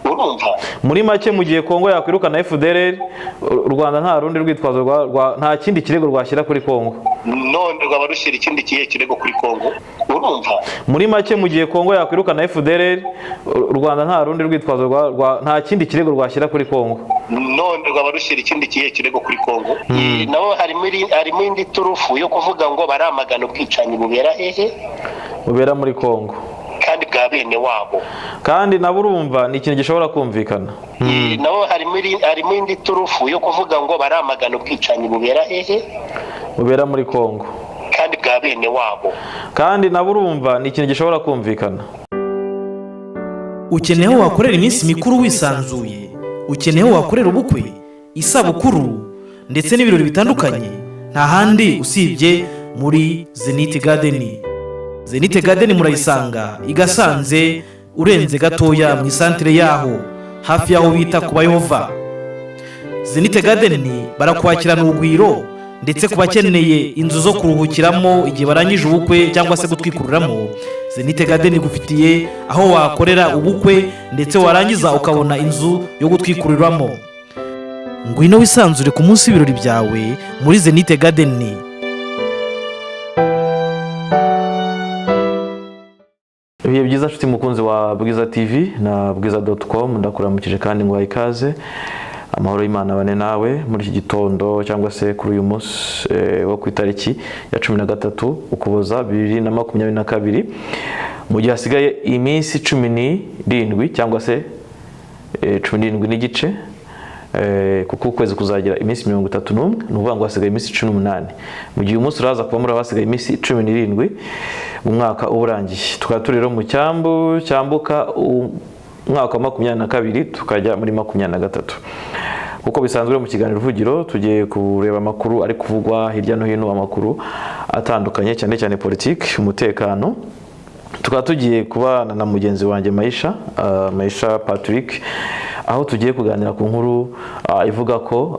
urumva muri make mu gihe Kongo yakwirukana FDLR u Rwanda nta rundi rwitwazo nta kindi kirego rwashyira kuri Kongo none rwaba rushyira ikindi kirego kuri Kongo urumva muri make mu gihe Kongo yakwirukana FDLR u Rwanda nta rundi rwitwazo nta kindi kirego rwashyira kuri Kongo none rwaba rushyira ikindi kirego kuri Kongo naho harimo indi turufu yo kuvuga ngo baramagana ubwicanyi bubera hehe bubera muri Kongo kandi bwa bene wabo kandi nabo urumva ni ikintu gishobora kumvikana naho harimo indi turufu yo kuvuga ngo baramagana ubwicanyi bubera hehe bubera muri Kongo kandi bwa bene wabo kandi nabo urumva ni ikintu gishobora kumvikana. Ukeneye aho wakorera iminsi mikuru wisanzuye, ukeneye aho wakorera ubukwe, isabukuru ndetse n'ibirori bitandukanye, nta handi usibye muri Zenith Garden. Zenith Garden murayisanga i Gasanze urenze gatoya mu isantere yaho hafi yaho bita ku Bayehova. Zenith Garden barakwakirana urugwiro ndetse ku bakeneye inzu zo kuruhukiramo igihe barangije ubukwe cyangwa se gutwikuriramo, Zenith Garden igufitiye aho wakorera ubukwe ndetse warangiza ukabona inzu yo gutwikuriramo. Ngwino wisanzure ku munsi w'ibirori byawe muri Zenith Garden. Ibihe byiza nshuti mukunzi wa Bwiza TV na bwiza.com, ndakuramukije kandi ngo ikaze. Amahoro y'Imana bane nawe muri iki gitondo cyangwa se kuri uyu munsi wo ku itariki ya 13 Ukuboza 2022, mu gihe hasigaye iminsi 17 cyangwa se 17 n'igice kuko ukwezi kuzagira iminsi 31, ni ukuvuga ngo hasigaye iminsi 18. Mu gihe umunsi uraza kuba muri hasigaye iminsi 17 mu mwaka urangiye. Tukaba turi rero mu cyambu cyambuka umwaka wa 22 tukajya muri 23. Kuko bisanzwe mu kiganiro Ruvugiro tugiye kureba amakuru ari kuvugwa hirya no hino, amakuru atandukanye cyane cyane politiki, umutekano. Tukaba tugiye kubana na mugenzi wanjye Maisha Patrick, aho tugiye kuganira ku nkuru ivuga ko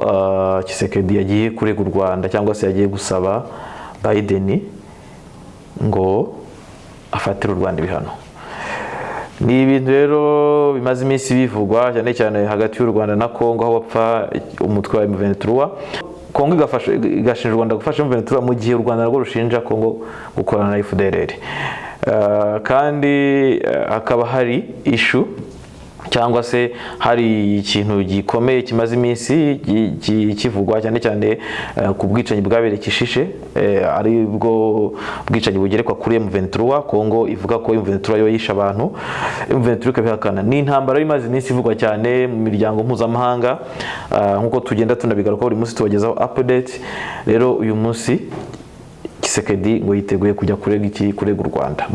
Tshisekedi yagiye kurega u Rwanda cyangwa se yagiye gusaba Biden ngo afatire u Rwanda ibihano. Ni ibintu rero bimaze iminsi bivugwa cyane cyane hagati y'u Rwanda na Kongo, aho bapfa umutwe wa M23. Kongo igashinja u Rwanda gufasha M23 mu gihe u Rwanda rwo rushinja Kongo gukorana na FDLR. Kandi hakaba hari issue cyangwa se hari ikintu gikomeye kimaze iminsi kivugwa cyane cyane ku bwicanyi bwabereye Kishishe, ari bwo bwicanyi bugerekwa kuri M23. Kongo ivuga ko M23 yo yisha abantu, M23 ikabihakana. Ni intambara imaze iminsi ivugwa cyane mu miryango mpuzamahanga, nkuko tugenda tunabigaruka buri munsi tubagezaho update. Rero uyu munsi Tshisekedi ngo yiteguye kujya kurega u Rwanda.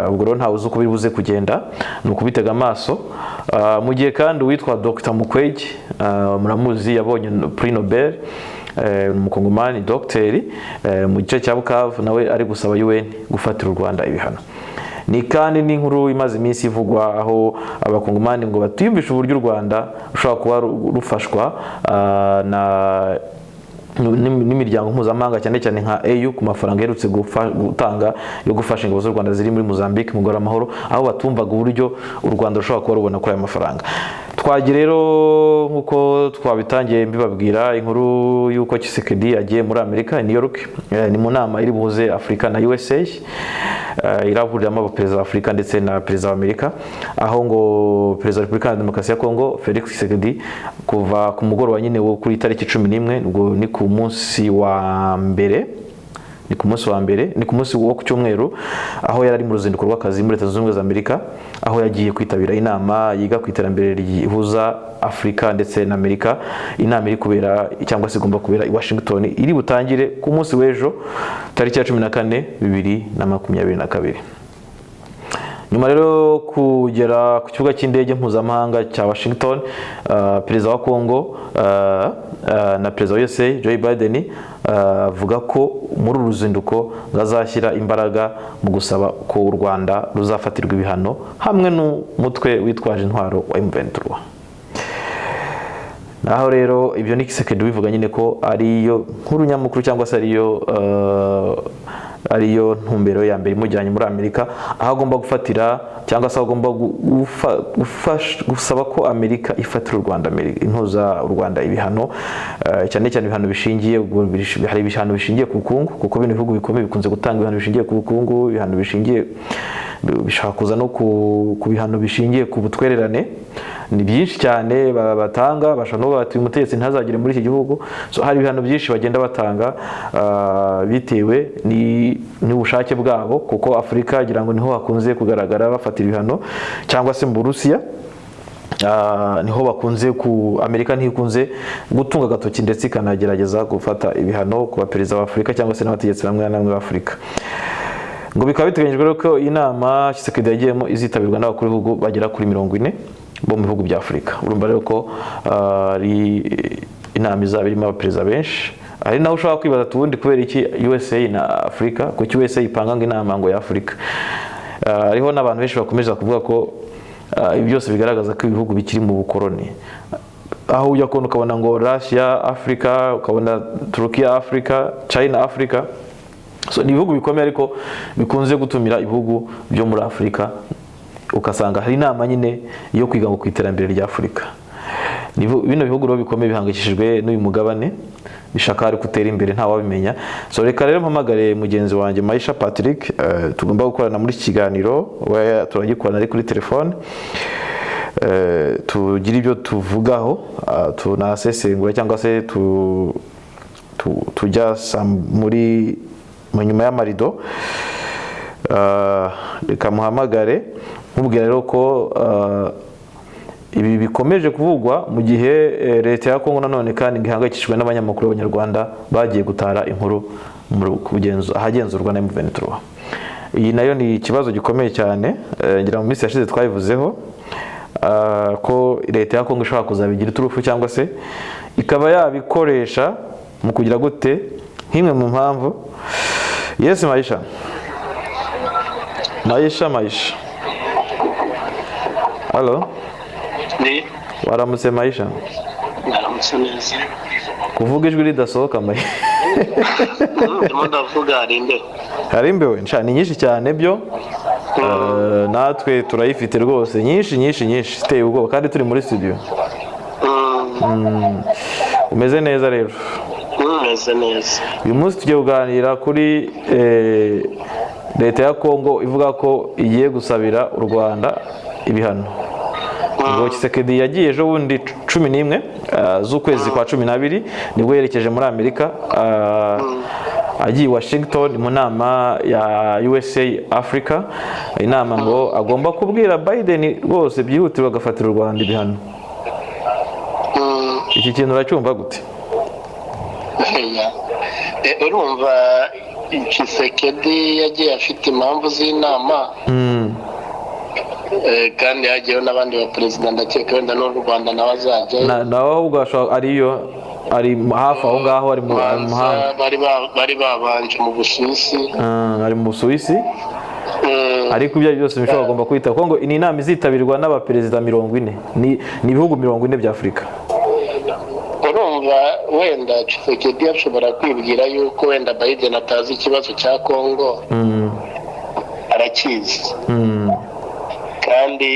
Ubwo rero ntawe uzi uko bibuze kugenda, ni ukubitega amaso. Mu gihe kandi witwa Dr Mukwege, muramuzi, yabonye Prix Nobel, umukongomani docteur, mu gice cya Bukavu nawe ari gusaba UN gufatira u Rwanda ibihano. Ni kandi n'inkuru imaze iminsi ivugwa aho abakongomani ngo batiyumvisha uburyo u Rwanda rushobora kuba rufashwa n'imiryango mpuzamahanga cyane cyane nka AU ku mafaranga yerutse gutanga yo gufasha ingabo z'u Rwanda ziri muri Mozambique mu Amahoro, aho batumvaga uburyo u Rwanda rushobora kuba rubona kuri aya mafaranga. Twagiye rero nkuko twabitangiye mbibabwira inkuru y'uko Tshisekedi agiye muri Amerika, New York, ni mu nama iri buhuze Afrika na USA, irahuriramo abaperezida wa Afrika ndetse na perezida wa Amerika, aho ngo perezida wa Repubulika ya Demokarasi ya Kongo Felix Tshisekedi kuva ku mugoroba nyine wo kuri tariki 11, ubwo ni ku munsi wa mbere, ni ku munsi wo ku cyumweru, aho yari ari mu ruzinduko rw'akazi muri Leta Zunze Ubumwe za Amerika, aho yagiye kwitabira inama yiga ku iterambere rihuza Afrika ndetse na Amerika. Inama iri kubera cyangwa se igomba kubera i Washington, iri butangire ku munsi w'ejo tariki ya 14 2022. Nyuma rero kugera ku kibuga cy'indege mpuzamahanga cya Washington, perezida wa Kongo na perezida wa USA Joe Biden avuga ko muri uruzinduko ngazashyira imbaraga mu gusaba ko u Rwanda ruzafatirwa ibihano hamwe n'umutwe witwaje intwaro wa M23. Naho rero ibyo ni Tshisekedi bivuga nyine ko ariyo nkuru nyamukuru cyangwa se ariyo ariyo ntumbero ya mbere imujyanye muri Amerika, aho agomba gufatira cyangwa se agomba gusaba ko Amerika ifatira u Rwanda ibihano, cyane cyane ibihano bishingiye, hari ibihano bishingiye ku bukungu, kuko bino bihugu bikomeye bikunze gutanga ibihano bishingiye ku bukungu, ibihano bishingiye bishaka kuza no ku bihano bishingiye ku butwererane. Ni byinshi cyane batanga, bashobora no bati umutegetsi ntazagire muri iki gihugu. So hari ibihano byinshi bagenda batanga bitewe n'ubushake bwabo, kuko Afurika agira ngo niho hakunze kugaragara bafatira ibihano, cyangwa se mu Burusiya niho bakunze Amerika ntikunze gutunga agatoki ndetse ikanagerageza gufata ibihano ku baperezida ba Afurika cyangwa se n'abategetsi bamwe na bamwe ba Afurika. Ngo bikaba biteganyijwe ko inama Tshisekedi yagiyemo izitabirwa n'abakuru b'ibihugu bagera kuri 40 bo mu bihugu bya Afurika. Urumva rero ko ari inama izaba irimo abaperezida benshi. Ari naho ushobora kwibaza tubundi kubera iki USA na Afurika, kuko USA ipanga ngo inama ngo ya Afurika. Ariho n'abantu benshi bakomeje kuvuga ko ibi byose bigaragaza ko ibihugu bikiri mu bukoroni, aho ujya kubona ukabona ngo Russia Africa, ukabona Turkiya Africa, China Africa. So ni ibihugu bikomeye ariko bikunze gutumira ibihugu byo muri Afurika, ukasanga hari inama nyine yo kwiga ngo kwiterambere rya Afurika. Bino bihugu rero bikomeye bihangikishijwe n'uyu mugabane, bishaka ari gutera imbere nta wabimenya. So reka rero mpamagare mugenzi wanjye Maisha Patrick, tugomba gukorana muri iki kiganiro, turagikorana ari kuri telefone, tugira ibyo tuvugaho, tunasesengura cyangwa se tujya muri nyuma y'amarido. Reka muhamagare nkubwira rero ko ibi bikomeje kuvugwa mu gihe leta ya Kongo nanone kandi ihangayikishijwe n'abanyamakuru b'Abanyarwanda bagiye gutara inkuru ahagenzurwa na M23. Iyi nayo ni ikibazo gikomeye cyane, ngira mu minsi yashize twabivuzeho ko leta ya Kongo ishobora kuzabigira iturufu cyangwa se ikaba yabikoresha mu kugira gute nk'imwe mu mpamvu. Yes Maisha. Hello. Ni Waramutse Maisha? naramutse neza. Kuvuga ijwi ridasohoka Maisha. Ndimo ndavuga hari imbeho ni nyinshi cyane byo. Natwe turayifite rwose nyinshi iteye ubwoba kandi turi muri studio. Umeze neza rero? Umeze neza. Uyu munsi tugiye kuganira kuri leta ya Kongo ivuga ko igiye gusabira u Rwanda ibihano. Ngo Tshisekedi yagiye ejo bundi 11 z'ukwezi kwa 12 nibwo yerekeje muri Amerika, agiye Washington mu nama ya USA Africa. Inama ngo agomba kubwira Biden rwose byihutirwa agafatira u Rwanda ibihano. Iki kintu uracyumva gute? Urumva Tshisekedi yagiye afite impamvu z'inama, kandi hagiyeho n'abandi ba perezida, ndakeka wenda n'u Rwanda nawe azajya nawe ahubwo ari hafi aho ngaho, ari mu muhanda. bari babanje mu Busuwisi, ari mu Busuwisi. Ariko ibyo byose bishobora agomba kwita kuko ngo ni inama izitabirwa n'abaperezida 40, ni ibihugu 40 bya Afurika. Urumva wenda Tshisekedi ashobora kwibwira yuko wenda Biden atazi ikibazo cya Kongo, arakizi. Kandi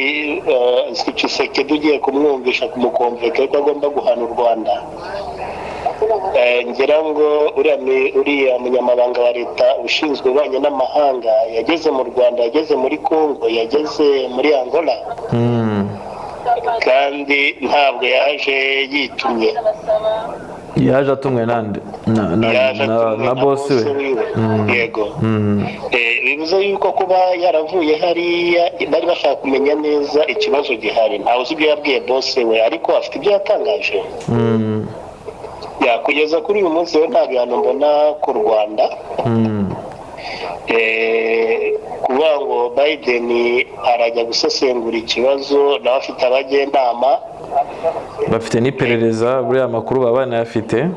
Tshisekedi ugiye kumwumvisha kumukomveka ko agomba guhana u Rwanda, ngira ngo uriya munyamabanga wa leta ushinzwe ububanyi n'amahanga yageze mu Rwanda, yageze muri Kongo, yageze muri Angola, kandi ntabwo yaje yitumye, yaje atumwe nande na boss we. Yego. Bivuze yuko kuba yaravuye hariya bari bashaka kumenya neza ikibazo gihari. Ntawe uzi ibyo yabwiye boss we, ariko afite ibyo yatangaje. Kugeza kuri uyu munsi we nta bihano mbona ku Rwanda. Kuba ngo Biden arajya gusesengura ikibazo, nawe afite abagenama, bafite n'iperereza, buriya amakuru baba banayafite.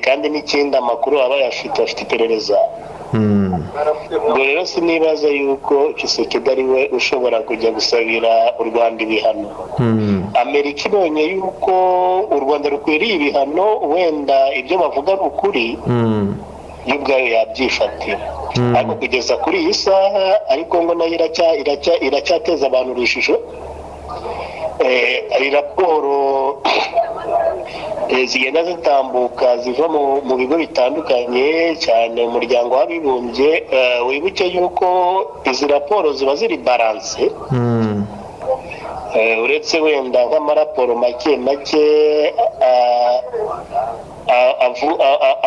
Kandi n'ikindi amakuru baba bayafite, afite iperereza. Ubwo rero sinibaza yuko Tshisekedi ari we ushobora kujya gusabira u Rwanda ibihano. Amerika ibonye yuko u Rwanda rukwiriye ibihano, wenda ibyo bavuga ari ukuri, y'ubwayo yabyifatira ariko kugeza kuri iyi saha ariko ngo nayo iracyateza abantu urujijo. Hari raporo zigenda zitambuka ziva mu bigo bitandukanye cyane umuryango w'abibumbye. Wibuke yuko izi raporo ziba ziri balance, uretse wenda nk'amaraporo make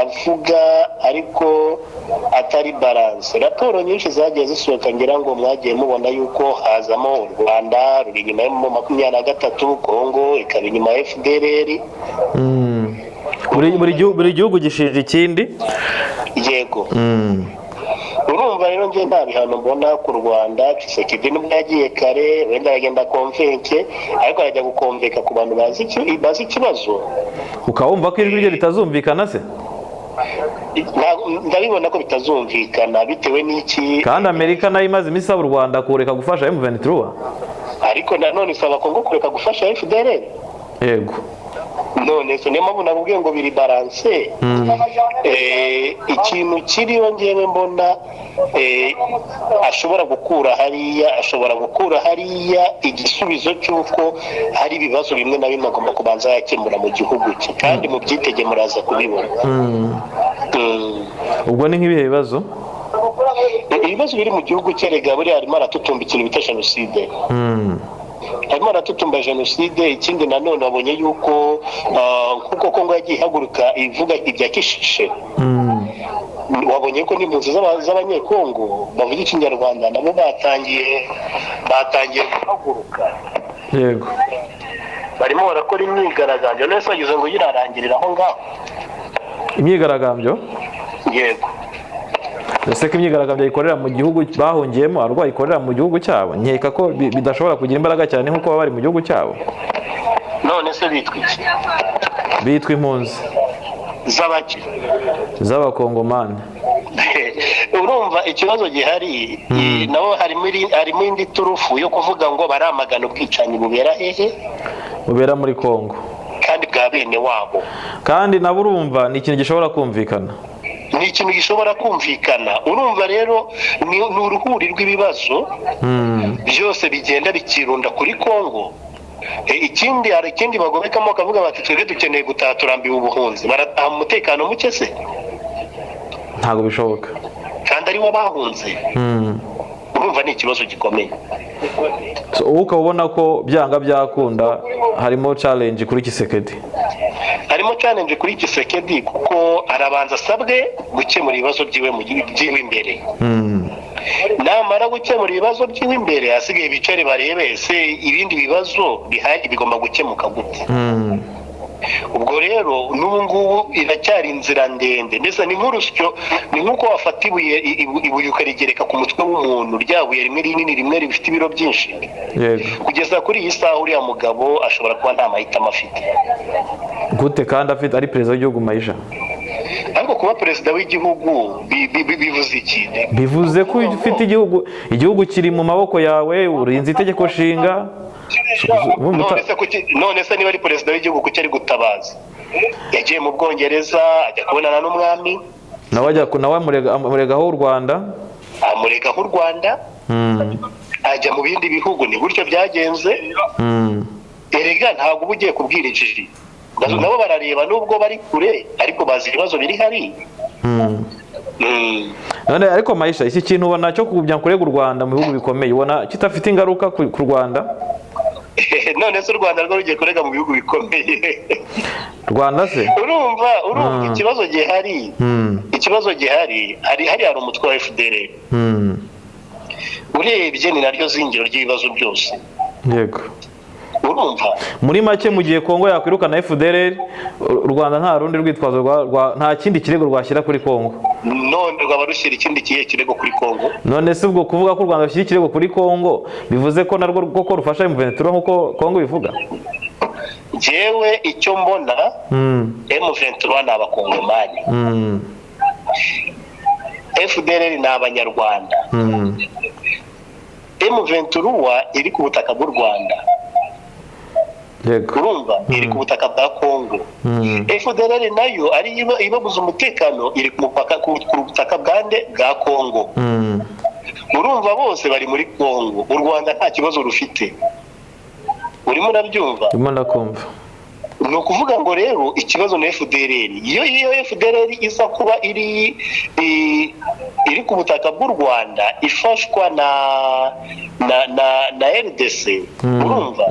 avuga ariko atari balance. Raporo nyinshi zagiye zisohoka ngira ngo mwagiye mubona yuko hazamo u Rwanda ruri inyuma mu 23, Kongo ikaba inyuma ya FDLR. Buri gihugu gishinja ikindi. Yego. Urumva rero ngiye nta bihano mbona ku Rwanda. Tshisekedi nubwo yagiye kare wenda agenda konvenke ariko arajya gukonveka ku bantu bazi ikibazo. Ukawumva ko ijwi rye ritazumvikana se? Ndabibona ko bitazumvikana bitewe n'iki. Kandi Amerika nayo imaze iminsi isaba u Rwanda kureka gufasha M23. Ariko nanone isaba Kongo kureka gufasha FDLR. Yego. None so niyo mpamvu navuga ngo biri balance. Ikintu kiriho ngewe mbona ashobora gukura hariya igisubizo cy'uko hari ibibazo bimwe na bimwe agomba kubanza yakemura mu gihugu cye kandi mu byitege muraza kubibona. Ubwo ni nk'ibihe bibazo? Ibibazo biri mu gihugu cye rega buri harimo aratutumbikira ibita jenoside. Harimo aratutumba jenoside. Ikindi nanone wabonye yuko kuko Kongo yagiye ihaguruka ivuga ibya Kishishe. Wabonye ko n'impunzi z'abanyekongo bavuga ikinyarwanda nabo batangiye guhaguruka. Yego. Barimo barakora imyigaragambyo. None se wagize ngo yirarangirira aho ngaho? Imyigaragambyo? Yego. Ese ko imyigaragambyo ikorera mu gihugu bahungiyemo arwa ikorera mu gihugu cyabo, nkeka ko bidashobora kugira imbaraga cyane nkuko baba bari mu gihugu cyabo. None se bitwa iki? Bitwa impunzi z'abaki z'abakongomani. Urumva ikibazo gihari nabo harimo indi turufu yo kuvuga ngo baramagana ubwicanyi bubera hehe? Bubera muri Kongo kandi bwa bene wabo. Kandi nabo urumva ni ikintu gishobora kumvikana. Ni ikintu gishobora kumvikana. Urumva rero ni uruhuri rw'ibibazo byose bigenda bikirunda kuri Kongo. Hari ikindi bagomekamo bakavuga bati twebwe dukeneye gutaha turambiwe ubuhunzi. Barataha mu mutekano muke se? Ntabwo bishoboka. Kandi ari wo bahunze. Urumva ni ikibazo gikomeye. Ukabona ko byanga byakunda harimo challenge kuri Tshisekedi. Harimo challenge kuri Tshisekedi kuko arabanza asabwe gukemura ibibazo byiwe mu gihe imbere. Namara gukemura ibibazo byiwe imbere asigaye bicare barebe se ibindi bibazo bihari bigomba gukemuka gute. Ubwo rero n'ubu ngubu iracyari inzira ndende. Ndetse ni nk'urusyo, ni nk'uko wafata ibuye ukarigereka ku mutwe w'umuntu, ryabuye rimwe rinini rimwe rifite ibiro byinshi. Kugeza kuri iyi saha uriya mugabo ashobora kuba nta mahitamo afite. Gute kandi afite ari perezida w'igihugu Maisha? Ariko kuba perezida w'igihugu bivuze iki? Bivuze ko ufite igihugu kiri mu maboko yawe, urinze itegeko nshinga. None se niba ari perezida w'igihugu kuki ari gutabaza? Yagiye mu Bwongereza ajya kubonana n'umwami. Nawe amuregaho u Rwanda. Amuregaho u Rwanda. Ajya mu bindi bihugu. Ni gutyo byagenze. Erega ntabwo uba ugiye kubwira injiji. Nabo barareba nubwo bari kure ariko bazi ibibazo biri hari. None ariko Maisha, iki kintu ubona cyo kugubya kurega u Rwanda mu bihugu bikomeye ubona kitafite ingaruka ku Rwanda? None se u Rwanda rwo rugiye kurega mu bihugu bikomeye? Rwanda se? Urumva ikibazo gihari hari umutwe wa FDLR. Urebye ni naryo zingiro ry'ibibazo byose. Yego. Urumva muri make mu gihe Kongo yakwirukana FDLR, u Rwanda nta rundi rwitwazo nta kindi kirego rwashyira kuri Kongo. None rwaba rushyira ikindi kirego kuri Kongo. None se ubwo kuvuga ko u Rwanda rushyira ikirego kuri Kongo bivuze ko narwo koko rufasha M23 nkuko Kongo bivuga? Jewe icyo mbona M23 ni abakongomani. FDLR ni abanyarwanda. M23 iri ku butaka bw'u Rwanda. urumva iri ku butaka bwa Kongo. FDLR nayo ari ibabuza umutekano iri ku butaka bwa Kongo. Urumva bose bari muri Kongo, u Rwanda nta kibazo rufite. Urimo urabyumva? Ndimo ndakumva. Ni ukuvuga ngo rero ikibazo na FDLR, iyo FDLR iza kuba iri ku butaka bw'u Rwanda ifashwa na RDC, urumva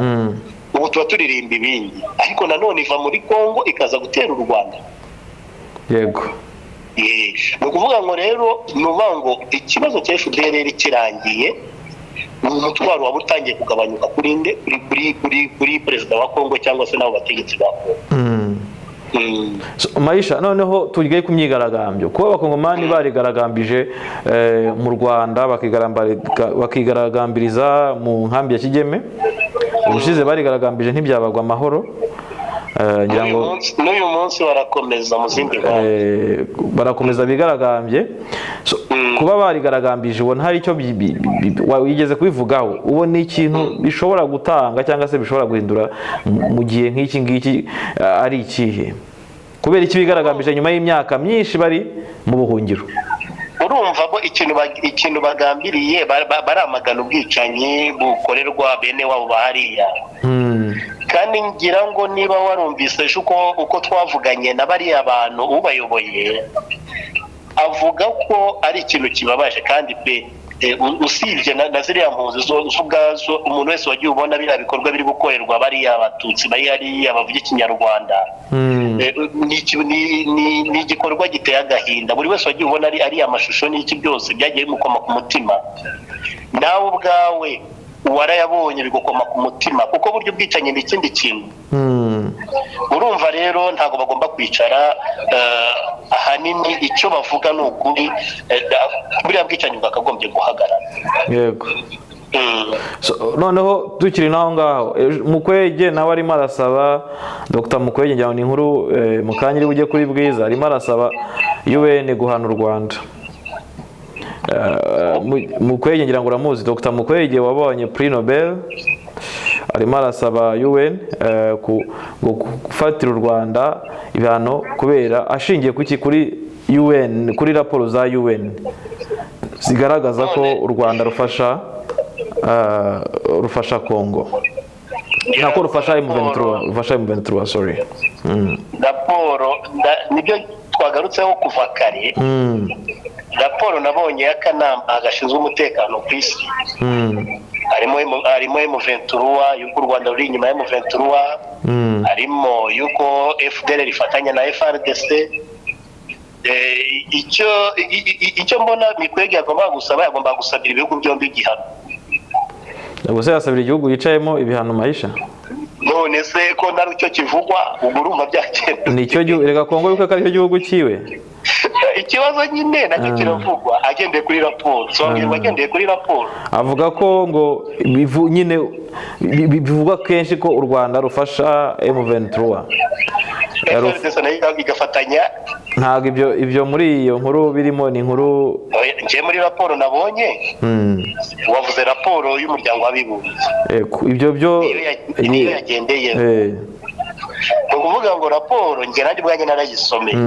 ubu tuba turirimba ibindi, ariko nanone iva muri Kongo ikaza gutera u Rwanda. Yego. Ni ukuvuga ngo rero ngo ikibazo cya FDLR kirangiye, umutwaro waba utangiye kugabanyuka kuri perezida wa Kongo cyangwa se n'abo bategetsi ba Kongo. Maisha, noneho tugiye ku myigaragambyo, kuba abakongomani barigaragambije mu Rwanda bakigaragambiriza mu nkambi ya Kigeme, ubushize barigaragambije ntibyabagwa amahoro. N'uyu munsi barakomeza mu zindi nkambi, barakomeza bigaragambye. Kuba barigaragambije ubona hari icyo wigeze kubivugaho, ubona ikintu bishobora gutanga cyangwa se bishobora guhindura mu gihe nk'iki ari ikihe? Kubera iki bigaragambije nyuma y'imyaka myinshi bari mu buhungiro? Urumva bo ikintu bagambiriye baramagana ubwicanyi bukorerwa bene wabo bahariya. Kandi ngira ngo niba warumvise uko twavuganye na bariya bantu ubayoboye, avuga ko ari ikintu kibabaje kandi pe usibye na ziriya mpunzi zo ubwazo, umuntu wese wagiye ubona biriya bikorwa biri gukorerwa bariya abatutsi bari hariya bavuga ikinyarwanda, ni igikorwa giteye agahinda. Buri wese wagiye ubona ari amashusho n'iki byose byagiye bimukoma ku mutima, nawe ubwawe warayabonye bigukoma ku mutima, kuko buryo bwicanye n'ikindi kintu. Urumva rero ntabwo bagomba kwicara, ahanini icyo bavuga ni ukuri, buriya bwicanyi bwakagombye guhagarara. Yego. Noneho tukiri naho ngaho, Mukwege nawe arimo arasaba, Dr. Mukwege njyana ni inkuru mu kanya iri bujye kuri Bwiza, arimo arasaba UN guhana u Rwanda. Mukwege ngira ngo uramuzi, Dr. Mukwege wabonye Prix Nobel, arimo arasaba UN gufatira u Rwanda ibihano kubera ashingiye kuri UN, kuri raporo za UN zigaragaza ko u Rwanda rufasha Kongo, nako rufasha M23, sorry. Raporo nibyo twagarutseho kuva kare. Raporo nabonye y'akanama gashinzwe umutekano ku isi, harimo M23 yuko u Rwanda ruri inyuma ya M23, harimo yuko FDLR ifatanya na FRDC. Icyo mbona Mikwege yagomba gusabira ibihugu byombi igihano. Ubuse yasabira igihugu yicayemo ibihano Maisha? None se ko nari cyo kivugwa, urumva byagenda. Nicyo gihugu, rega Kongo yuko ari cyo gihugu kiwe. Ikibazo nyine nacyo kiravugwa agendeye kuri raporo. Songera agendeye kuri raporo. Avuga ko ngo nyine bivugwa kenshi ko u Rwanda rufasha M23. Igafatanya. Ntabwo ibyo muri iyo nkuru birimo, ni inkuru ngiye muri raporo nabonye. Wavuze raporo y'umuryango w'abibumbye. Ibyo niyo yagendeye. Ni ukuvuga ngo raporo njye nanjye ubwanjye naragisomeye,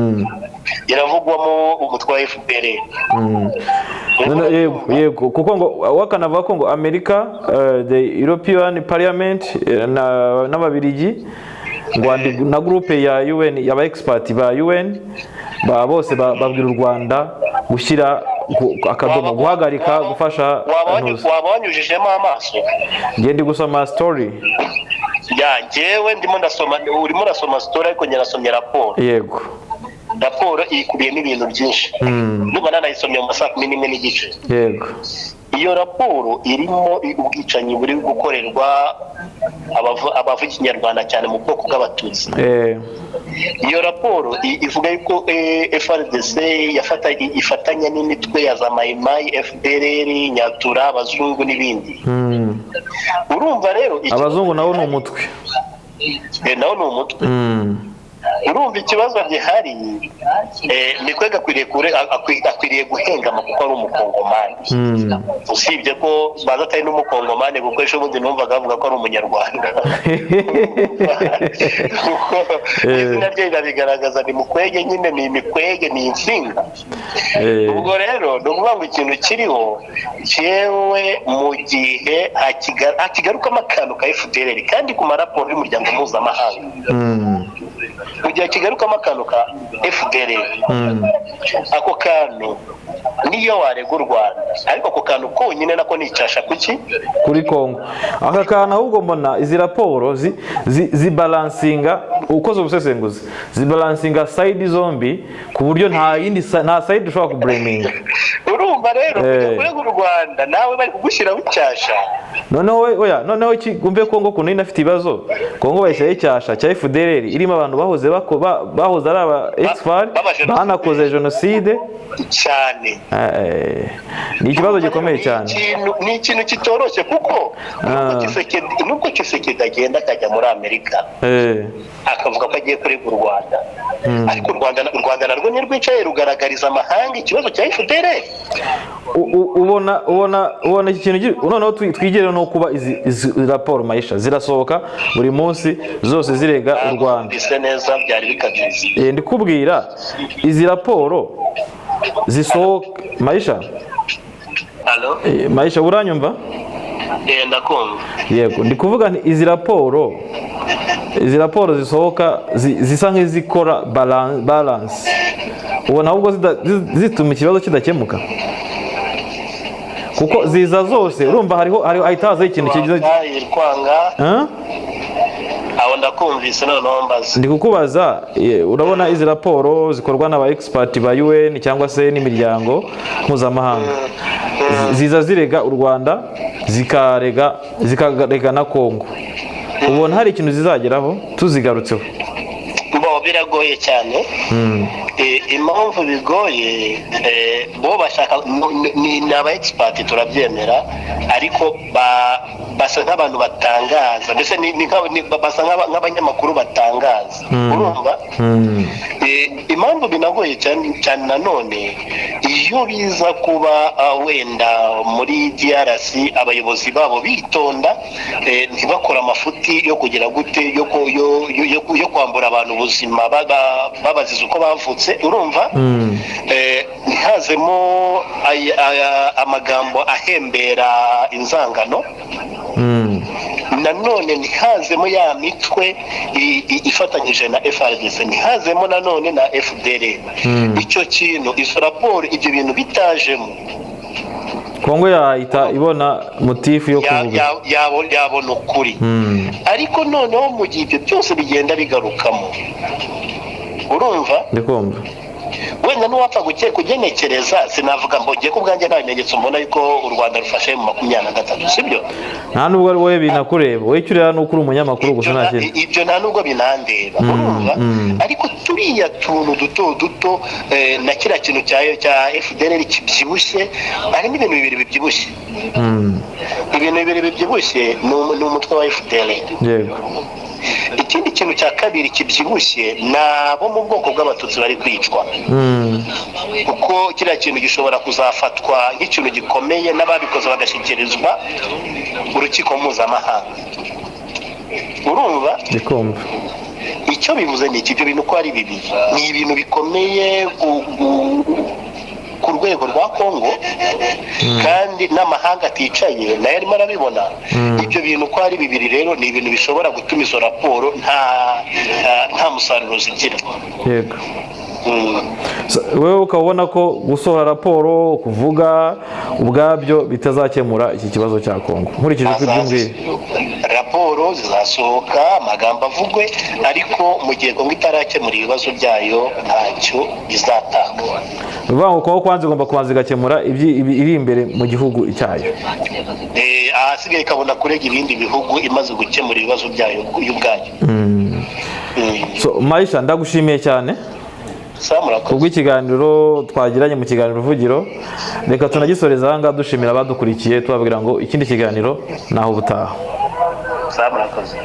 iravugwamo umutwe wa FPR. Yego, kuko ngo wakanavuga ko ngo Amerika, the European Parliament n'ababirigi ngo na groupe ya UN y'aba expert ba UN bose babwira u Rwanda gushyira akadomo, guhagarika gufasha. Wabanyujijemo amaso? Ndi gusoma story. Njyewe urimo urasoma story ariko njye nasomye raporo. Yego. Raporo ikubiyemo ibintu byinshi. Nuba nanayisomye mu masaha 11:30. Yego. Iyo raporo irimo ubwicanyi buri gukorerwa abavuga ikinyarwanda cyane mu bwoko bw'abatutsi. Iyo raporo ivuga yuko FRDC ifatanya n'imitwe ya za Maimai, FDLR, Nyatura, abazungu n'ibindi. Urumva rero abazungu nabo ni umutwe. Nawo ni umutwe. urumva ikibazo gihari Mikwege akwiriye guhengama kuko ari umukongomani. Usibye ko baza atari n'umukongomani kuko ejo bundi numvaga avuga ko ari umunyarwanda. Izina rye rirabigaragaza, ni Mukwege nyine, ni Mikwege, ni insinga. Ubwo rero ni ukuvuga ngo ikintu kiriho cyewe mu gihe hakigarukamo akantu ka FDLR kandi ku maraporo y'umuryango mpuzamahanga, mu gihe kigarukamo akantu ka FDLR, ako kantu niyo warega u Rwanda, ariko ako kantu konyine nako nicasha kuki kuri Kongo. Aka kantu ahubwo mbona izi raporo zibalansinga, ukoze ubusesenguzi, zibalansinga side zombi ku buryo nta side ushobora kublaminga. Urumva rero kurega u Rwanda nawe bari kugushyiraho icyasha. Noneho umve Kongo kuntu inafite ibibazo. Kongo bayishyiraho icyasha cya FDLR irimo abantu bahoze ari aba ex-FARC banakoze jenoside cyane. Ni ikibazo gikomeye cyane, ni ikintu kitoroshye kuko nubwo Tshisekedi agenda akajya muri Amerika akavuga ko agiye kurega u Rwanda, ariko u Rwanda narwo nirwicaye rugaragariza amahanga ikibazo cya FDLR. ubona iki kintu noneho twigere no kuba izi raporo Maisha zirasohoka buri munsi zose zirega u Rwanda. Bise neza byari bikabyiza. Ndikubwira izi raporo zisohoka Maisha. Hello? Maisha uranyumva? Ndakumva. Yego, ndi kuvuga nti izi raporo zisohoka zisa nk'izikora balance. Ubona ahubwo zituma ikibazo kidakemuka, kuko ziza zose urumva hariho ahitaza ikintu kigize kwanga. Aho ndakumvise noneho mbaza. Ndi kukubaza, urabona izi raporo zikorwa n'aba expert ba UN cyangwa se n'imiryango mpuzamahanga, ziza zirega u Rwanda, zikarega na Kongo. Ubona hari ikintu zizageraho tuzigarutseho? Biragoye cyane. Impamvu bigoye, bo bashaka ni aba expert turabyemera, ariko basa nk'abantu batangaza, mbese basa nk'abanyamakuru batangaza. Urumva? Impamvu binagoye cyane nanone, iyo biza kuba wenda muri DRC abayobozi babo bitonda, ntibakora amafuti yo kugira gute yo kwambura abantu ubuzima babaziza uko bavutse. Urumva? Ntihazemo amagambo ahembera inzangano, nanone ntihazemo ya mitwe ifatanyije na FARDC, ntihazemo nanone na FDLR. Icyo kintu, izo raporo, ibyo bintu bitajemo, Kongo yahita ibona motifu yo kuvuga, yabona ukuri. Ariko noneho mu gihe ibyo byose bigenda bigarukamo, urumva? Ndikumva. Wenda n'uwapfa kugenekereza, sinavuga ngo ngiye ku bwanjye nta bimenyetso mbona yuko u Rwanda rufashe mu 23, sibyo? Nta nubwo ari wowe binakureba, wowe icyo ureba ni ukuri umunyamakuru gusa nta kintu. Ibyo nta nubwo binandeba, urumva? Ariko turiya tuntu duto na kiriya kintu cya FDLR kibyibushye, harimo ibintu bibiri bibyibushye. Ibintu bibiri bibyibushye ni umutwe wa FDLR. Yego. Ikindi kintu cya kabiri kibyibushye nabo mu bwoko bw'abatutsi bari kwicwa, kuko kiriya kintu gishobora kuzafatwa nk'ikintu gikomeye n'ababikoze bagashyikirizwa urukiko mpuzamahanga. Urumva? Ndikumva. Icyo bivuze ni iki, ibyo bintu ko ari bibiri, ni ibintu bikomeye ku rwego rwa Kongo, kandi n'amahanga aticaye nayo arimo arabibona. Ibyo bintu ko ari bibiri rero ni ibintu bishobora gutuma izo raporo nta musaruro zigira. Yego. Wewe ukabona ko gusohora raporo kuvuga ubwabyo bitazakemura iki kibazo cya Kongo, nkurikije uko byumviye? Raporo zizasohoka, amagambo avugwe, ariko mu gihe Kongo itarakemura ibibazo byayo ntacyo bizatanga. Bivuga ngo Kongo kwanza igomba kubanza igakemura iri imbere mu gihugu cyayo, ahasigaye ikabona kurega ibindi bihugu imaze gukemura ibibazo byayo y'ubwayo. So Maisha, ndagushimiye cyane kubwo ikiganiro twagiranye mu kiganiro Ruvugiro. Reka tunagisoreza aha ngaha dushimira abadukurikiye, tubabwira ngo ikindi kiganiro naho ubutaha. Murakoze.